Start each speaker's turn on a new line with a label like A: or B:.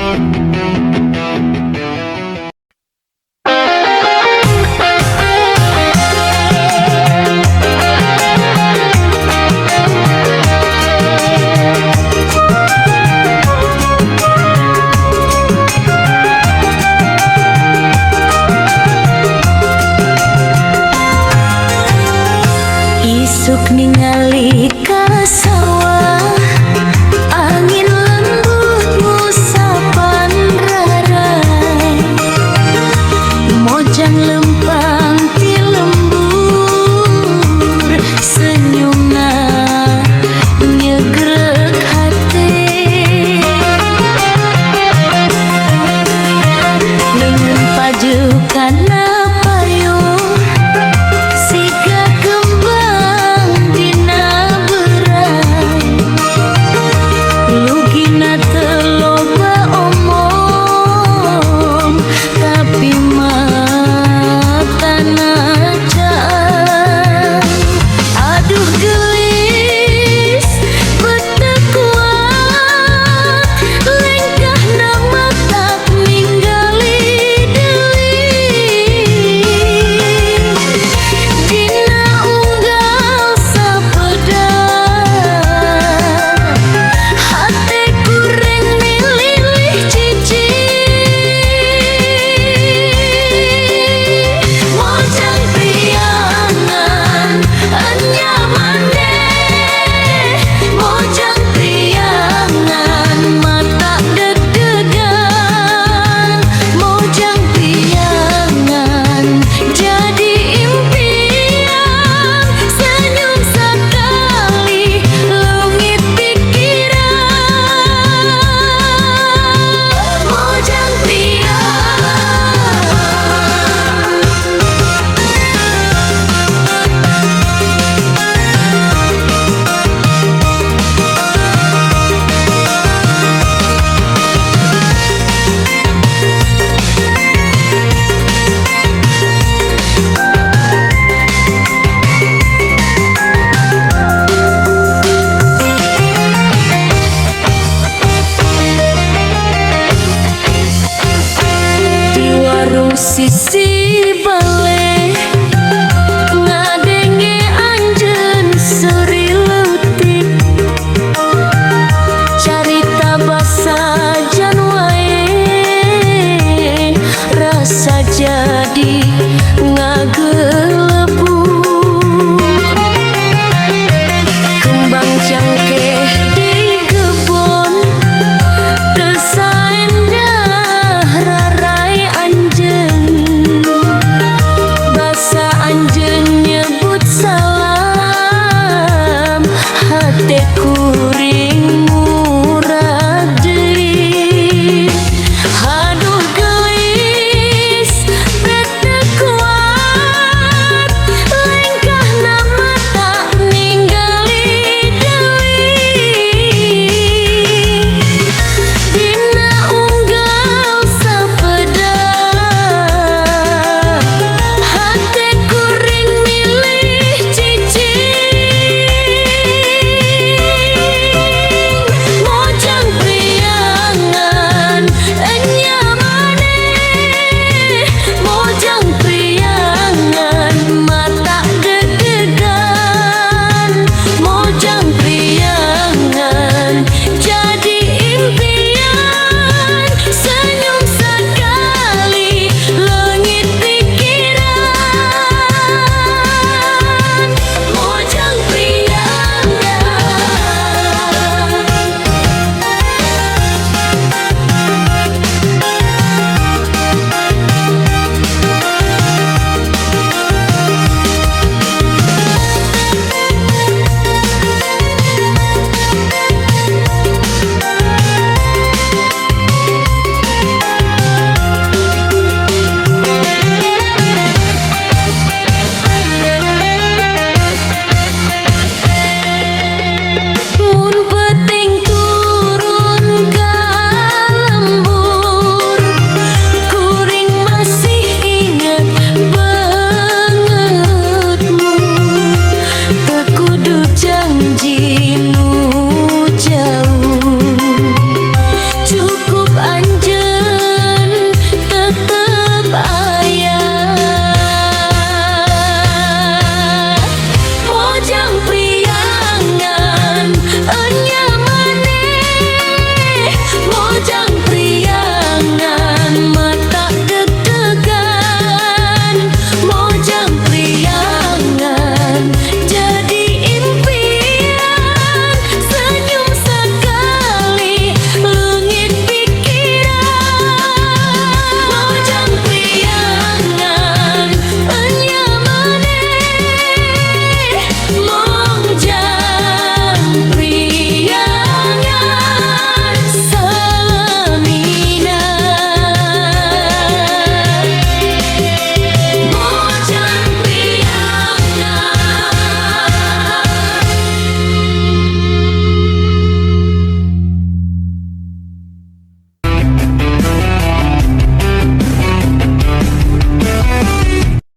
A: Isuk ningali ka sawah, angin lembut ngusapan rarai, mojang lempang ti lembur, senyumna nyegrek hati. Leungeun pajukana payung siga kembang dina berai, lugina teu loba omong tapi matana caan. Aduh gelis beteu kuat, lengkahna matak ningali deui, dina unggal sapeudak hate kurang mililih cici. Mojang priangan anyaman deh, mojang priangan mata deg-degan, mojang priangan jadi impian, senyum sekali leungit pikiran. Mojang di warung sisi